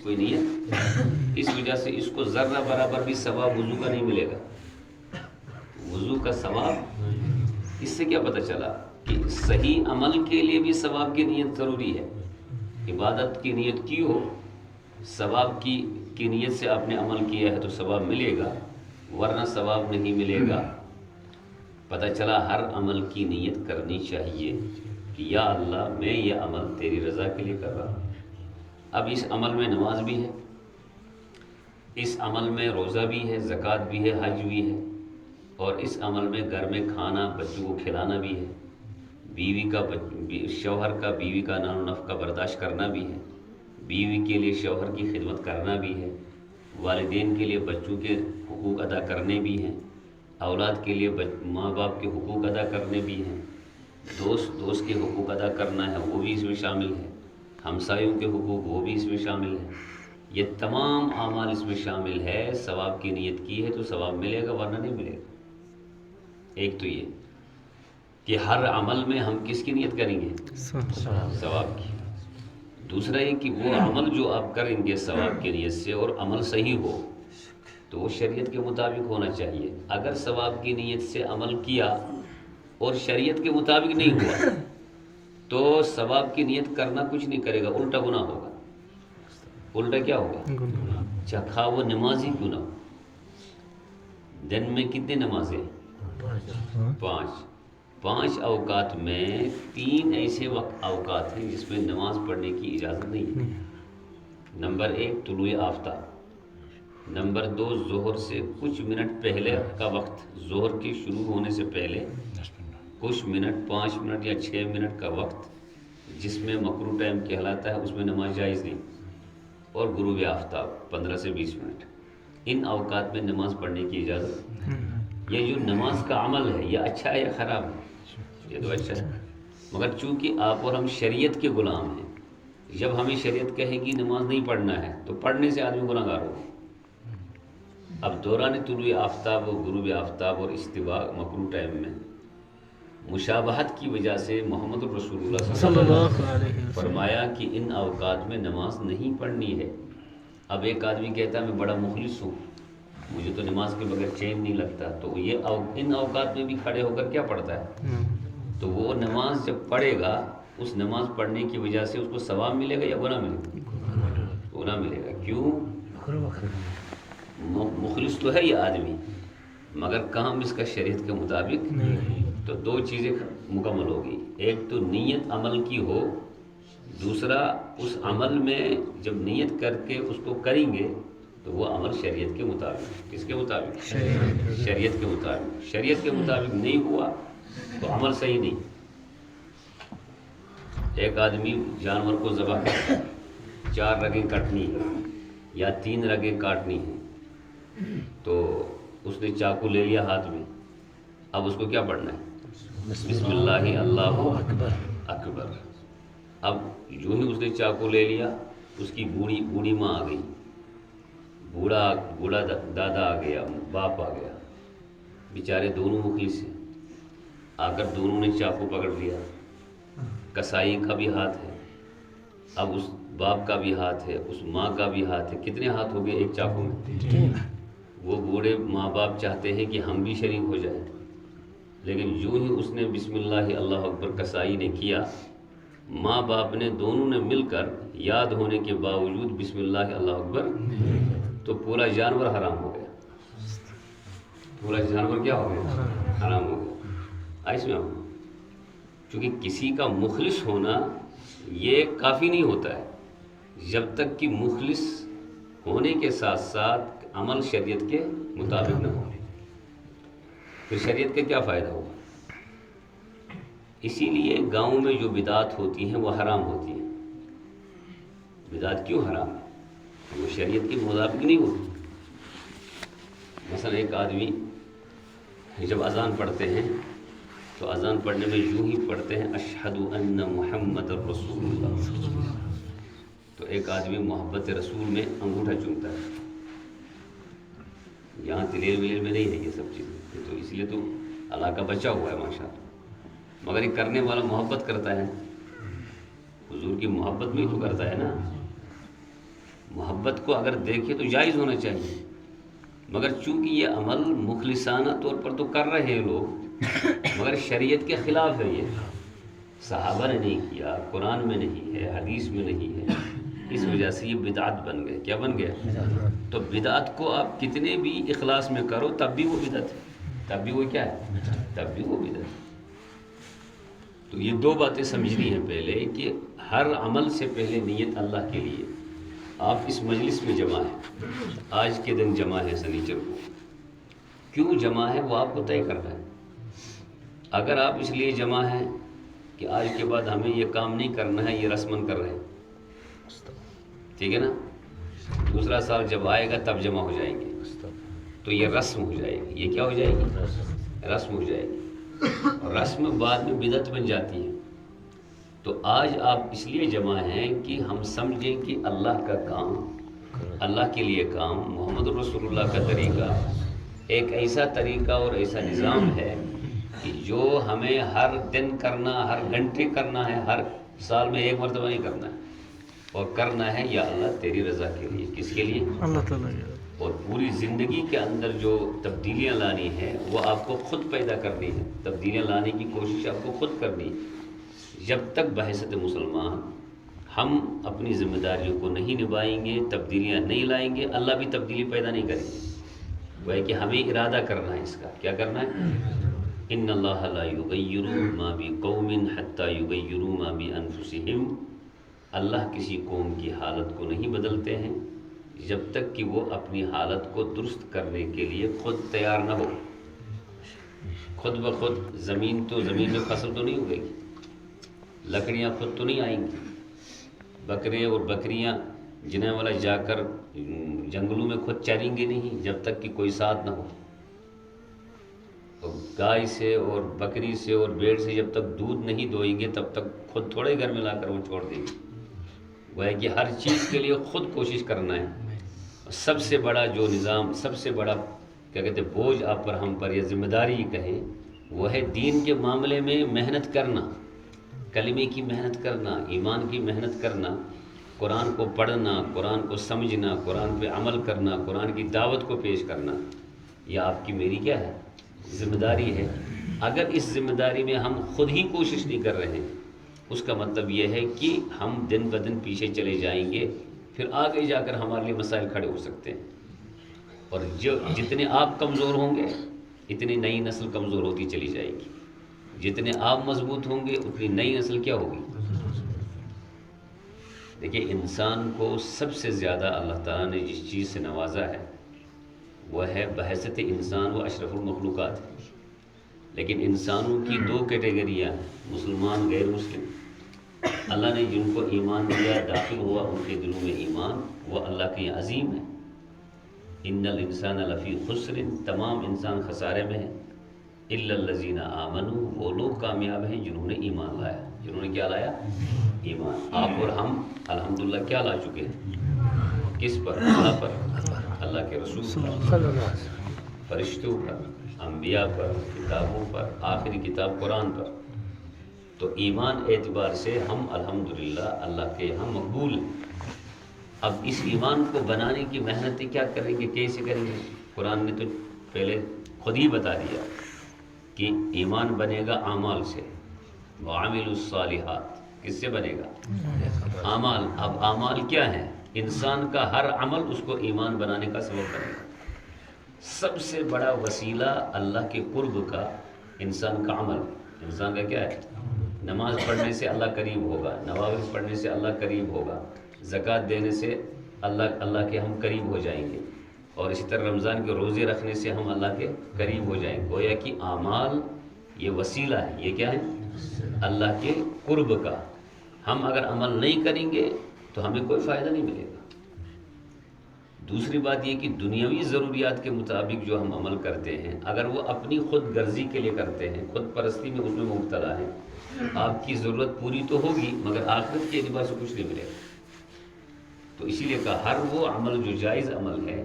کوئی نیت، اس وجہ سے اس کو ذرہ برابر بھی ثواب وضو کا نہیں ملے گا. وضو کا ثواب، اس سے کیا پتہ چلا کہ صحیح عمل کے لیے بھی ثواب کی نیت ضروری ہے. عبادت کی نیت کی ہو، ثواب کی نیت سے آپ نے عمل کیا ہے تو ثواب ملے گا، ورنہ ثواب نہیں ملے گا. پتہ چلا ہر عمل کی نیت کرنی چاہیے کہ یا اللہ میں یہ عمل تیری رضا کے لیے کر رہا ہوں. اب اس عمل میں نماز بھی ہے، اس عمل میں روزہ بھی ہے، زکوٰۃ بھی ہے، حج بھی ہے، اور اس عمل میں گھر میں کھانا بچوں کو کھلانا بھی ہے، شوہر کا بیوی کا نان و نفقہ برداشت کرنا بھی ہے، بیوی کے لیے شوہر کی خدمت کرنا بھی ہے، والدین کے لیے بچوں کے حقوق ادا کرنے بھی ہیں، اولاد کے لیے ماں باپ کے حقوق ادا کرنے بھی ہیں، دوست کے حقوق ادا کرنا ہے وہ بھی اس میں شامل ہے، ہمسایوں کے حقوق وہ بھی اس میں شامل ہے. یہ تمام اعمال اس میں شامل ہے. ثواب کی نیت کی ہے تو ثواب ملے گا، ورنہ نہیں ملے گا. ایک تو یہ کہ ہر عمل میں ہم کس کی نیت کریں گے؟ ثواب کی. دوسرا یہ کہ وہ عمل جو آپ کریں گے ثواب کی نیت سے اور عمل صحیح ہو تو وہ شریعت کے مطابق ہونا چاہیے. اگر ثواب کی نیت سے عمل کیا اور شریعت کے مطابق نہیں ہوا تو ثواب کی نیت کرنا کچھ نہیں کرے گا، الٹا گناہ ہوگا. الٹا کیا ہوگا؟ چکھا وہ نماز ہی کیوں نہ ہو. دن میں کتنے نمازیں؟ 5 اوقات میں 3 ایسے اوقات ہیں جس میں نماز پڑھنے کی اجازت نہیں ہے. نمبر 1 طلوع آفتاب، نمبر 2 ظہر سے کچھ منٹ پہلے کا وقت، ظہر کے شروع ہونے سے پہلے کچھ منٹ، 5 منٹ یا 6 منٹ کا وقت جس میں مکروہ ٹائم کہلاتا ہے، اس میں نماز جائز نہیں. اور غروب آفتاب 15 سے 20 منٹ. ان اوقات میں نماز پڑھنے کی اجازت. یہ جو نماز کا عمل ہے یہ اچھا ہے یا خراب ہے؟ یہ تو اچھا ہے، مگر چونکہ آپ اور ہم شریعت کے غلام ہیں، جب ہمیں شریعت کہے گی نماز نہیں پڑھنا ہے تو پڑھنے سے آدمی گناہ گار ہوگا. اب دوران طلوع آفتاب و غروب آفتاب اور استواء مکروہ ٹائم میں مشابہت کی وجہ سے محمد رسول اللہ صلی اللہ علیہ وسلم فرمایا کہ ان اوقات میں نماز نہیں پڑھنی ہے. اب ایک آدمی کہتا ہے میں بڑا مخلص ہوں، مجھے تو نماز کے بغیر چین نہیں لگتا، تو یہ ان اوقات میں بھی کھڑے ہو کر کیا پڑھتا ہے؟ تو وہ نماز جب پڑھے گا اس نماز پڑھنے کی وجہ سے اس کو ثواب ملے گا یا گناہ ملے گا؟ گناہ ملے گا. کیوں؟ مخلص تو ہے یہ آدمی مگر کام اس کا شریعت کے مطابق نہیں. تو 2 چیزیں مکمل ہوگی. ایک تو نیت عمل کی ہو، دوسرا اس عمل میں جب نیت کر کے اس کو کریں گے تو وہ عمل شریعت کے مطابق. کس کے مطابق؟ شریعت کے مطابق. شریعت کے مطابق نہیں ہوا تو عمل صحیح نہیں. ایک آدمی جانور کو ذبح کرتا ہے، 4 رگیں کٹنی ہے یا 3 رگیں کاٹنی ہیں، تو اس نے چاقو لے لیا ہاتھ میں. اب اس کو کیا پڑھنا ہے؟ بسم اللہ اللہ اکبر. اب جو ہی اس نے چاقو لے لیا اس کی بوڑھی ماں آ گئی، بوڑھا دادا آ گیا، باپ آ گیا، بیچارے دونوں مخلص ہیں. آ کر دونوں نے چاقو پکڑ لیا. کسائی کا بھی ہاتھ ہے، اب اس باپ کا بھی ہاتھ ہے، اس ماں کا بھی ہاتھ ہے. کتنے ہاتھ ہو گئے ایک چاقو میں؟ وہ بوڑھے ماں باپ چاہتے ہیں کہ ہم بھی شریک ہو جائیں، لیکن جو ہی اس نے بسم اللہ اللہ اکبر کسائی نے کیا، ماں باپ نے دونوں نے مل کر یاد ہونے کے باوجود بسم اللہ اللہ اکبر، تو پورا جانور حرام ہو گیا. پورا جانور کیا ہو گیا؟ حرام ہو گیا. اس میں چونکہ کسی کا مخلص ہونا یہ کافی نہیں ہوتا ہے جب تک کہ مخلص ہونے کے ساتھ ساتھ عمل شریعت کے مطابق نہ ہو. پھر شریعت کا کیا فائدہ ہوگا؟ اسی لیے گاؤں میں جو بدعات ہوتی ہیں وہ حرام ہوتی ہیں. بدعات کیوں حرام ہے؟ وہ شریعت کے مطابق نہیں ہوتی. مثلا ایک آدمی جب اذان پڑھتے ہیں تو اذان پڑھنے میں یوں ہی پڑھتے ہیں اشہد ان محمد رسول اللہ، تو ایک آدمی محبت رسول میں انگوٹھا چومتا ہے. یہاں دلیل ولیل میں نہیں ہے یہ سب چیزیں، تو اس لیے تو اللہ کا بچا ہوا ہے ماشاءاللہ، مگر یہ کرنے والا محبت کرتا ہے، حضور کی محبت میں ہی تو کرتا ہے نا. محبت کو اگر دیکھے تو جائز ہونا چاہیے، مگر چونکہ یہ عمل مخلصانہ طور پر تو کر رہے ہیں لوگ، مگر شریعت کے خلاف ہے، یہ صحابہ نے نہیں کیا، قرآن میں نہیں ہے، حدیث میں نہیں ہے، اس وجہ سے یہ بدعت بن گئے۔ کیا بن گیا؟ تو بدعت کو آپ کتنے بھی اخلاص میں کرو تب بھی وہ بدعت ہے، تب بھی وہ کیا ہے؟ تب بھی وہ بدعت ہے۔ تو یہ دو باتیں سمجھنی ہیں پہلے، کہ ہر عمل سے پہلے نیت اللہ کے لیے۔ آپ اس مجلس میں جمع ہیں، آج کے دن جمع ہے سنیچر کو، کیوں جمع ہے وہ آپ کو طے کرنا ہے۔ اگر آپ اس لیے جمع ہیں کہ آج کے بعد ہمیں یہ کام نہیں کرنا ہے، یہ رسمن کر رہے ہیں، ٹھیک ہے نا، دوسرا سال جب آئے گا تب جمع ہو جائیں گے، تو یہ رسم ہو جائے گی۔ یہ کیا ہو جائے گی؟ رسم ہو جائے گی، اور رسم بعد میں بدعت بن جاتی ہے۔ تو آج آپ اس لیے جمع ہیں کہ ہم سمجھیں کہ اللہ کا کام، اللہ کے لیے کام، محمد رسول اللہ کا طریقہ ایک ایسا طریقہ اور ایسا نظام ہے کہ جو ہمیں ہر دن کرنا، ہر گھنٹے کرنا ہے، ہر سال میں ایک مرتبہ نہیں کرنا ہے، اور کرنا ہے یا اللہ تیری رضا کے لیے۔ کس کے لیے؟ اللہ تعالیٰ۔ اور پوری زندگی کے اندر جو تبدیلیاں لانی ہیں وہ آپ کو خود پیدا کرنی ہے، تبدیلیاں لانے کی کوشش آپ کو خود کرنی ہے۔ جب تک بحیثیت مسلمان ہم اپنی ذمہ داریوں کو نہیں نبھائیں گے، تبدیلیاں نہیں لائیں گے، اللہ بھی تبدیلی پیدا نہیں کریں گے۔ وہ ہے کہ ہمیں ارادہ کرنا ہے اس کا، کیا کرنا ہے؟ ان اللہ لا یغیر ما بقوم حتی یغیروا ما بانفسہم، اللہ کسی قوم کی حالت کو نہیں بدلتے ہیں جب تک کہ وہ اپنی حالت کو درست کرنے کے لیے خود تیار نہ ہو۔ خود بخود زمین میں فصل تو نہیں اگے گی، لکڑیاں خود تو نہیں آئیں گی، بکرے اور بکریاں جنہیں والا جا کر جنگلوں میں خود چریں گے نہیں جب تک کہ کوئی ساتھ نہ ہو۔ گائے سے اور بکری سے اور بھیڑ سے جب تک دودھ نہیں دوئیں گے تب تک خود تھوڑے گھر میں لا کر وہ چھوڑ دیں گے۔ وہ ہے کہ ہر چیز کے لیے خود کوشش کرنا ہے۔ سب سے بڑا جو نظام، سب سے بڑا کیا کہتے ہیں بوجھ آپ پر، ہم پر، یا ذمہ داری کہیں، وہ ہے دین کے معاملے میں محنت کرنا، کلمے کی محنت کرنا، ایمان کی محنت کرنا، قرآن کو پڑھنا، قرآن کو سمجھنا، قرآن پہ عمل کرنا، قرآن کی دعوت کو پیش کرنا۔ یہ آپ کی میری کیا ہے؟ ذمہ داری ہے۔ اگر اس ذمہ داری میں ہم خود ہی کوشش نہیں کر رہے ہیں، اس کا مطلب یہ ہے کہ ہم دن بدن پیچھے چلے جائیں گے، پھر آگے جا کر ہمارے لیے مسائل کھڑے ہو سکتے ہیں، اور جتنے آپ کمزور ہوں گے اتنی نئی نسل کمزور ہوتی چلی جائے گی، جتنے آپ مضبوط ہوں گے اتنی نئی نسل کیا ہوگی؟ دیکھیے، انسان کو سب سے زیادہ اللہ تعالیٰ نے جس چیز سے نوازا ہے وہ ہے بحیثیت انسان وہ اشرف المخلوقات ہے۔ لیکن انسانوں کی دو کیٹیگریاں ہیں، مسلمان، غیر مسلم۔ اللہ نے جن کو ایمان دیا، داخل ہوا ان کے دلوں میں ایمان، وہ اللہ کے یہاں عظیم ہے۔ ان الانسان لفی خسر، تمام انسان خسارے میں ہیں، الا الذین آمنوا، وہ لوگ کامیاب ہیں جنہوں نے ایمان لایا۔ جنہوں نے کیا لایا؟ ایمان۔ آپ اور ہم الحمدللہ کیا لا چکے ہیں؟ کس پر؟ اللہ پر، اللہ کے رسول پر، فرشتوں پر، انبیاء پر، کتابوں پر، آخری کتاب قرآن پر۔ تو ایمان اعتبار سے ہم الحمدللہ اللہ کے یہاں مقبول ہیں۔ اب اس ایمان کو بنانے کی محنتیں کیا کریں گے، کیسے کریں گے؟ قرآن نے تو پہلے خود ہی بتا دیا کہ ایمان بنے گا اعمال سے، وعاملوا الصالحات۔ کس سے بنے گا؟ اعمال۔ اب اعمال کیا ہیں؟ انسان کا ہر عمل اس کو ایمان بنانے کا سبب بنے گا۔ سب سے بڑا وسیلہ اللہ کے قرب کا انسان کا عمل۔ انسان کا کیا ہے؟ نماز پڑھنے سے اللہ قریب ہوگا، نوافل پڑھنے سے اللہ قریب ہوگا، زکوٰۃ دینے سے اللہ کے ہم قریب ہو جائیں گے، اور اسی طرح رمضان کے روزے رکھنے سے ہم اللہ کے قریب ہو جائیں گے۔ گویا کہ اعمال یہ وسیلہ ہے، یہ کیا ہے؟ اللہ کے قرب کا۔ ہم اگر عمل نہیں کریں گے تو ہمیں کوئی فائدہ نہیں ملے گا۔ دوسری بات یہ کہ دنیاوی ضروریات کے مطابق جو ہم عمل کرتے ہیں، اگر وہ اپنی خود غرضی کے لیے کرتے ہیں، خود پرستی میں اس میں مبتلا ہیں، آپ کی ضرورت پوری تو ہوگی مگر آخرت کے اعتبار سے کچھ نہیں ملے گا۔ تو اسی لیے کہا ہر وہ عمل جو جائز عمل ہے،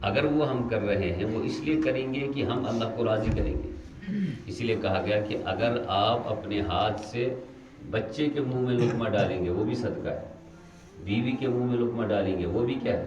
اگر وہ ہم کر رہے ہیں وہ اس لیے کریں گے کہ ہم اللہ کو راضی کریں گے۔ اسی لیے کہا گیا کہ اگر آپ اپنے ہاتھ سے بچے کے منہ میں لقمہ ڈالیں گے وہ بھی صدقہ ہے، بیوی کے منہ میں لقمہ ڈالیں گے وہ بھی کیا ہے؟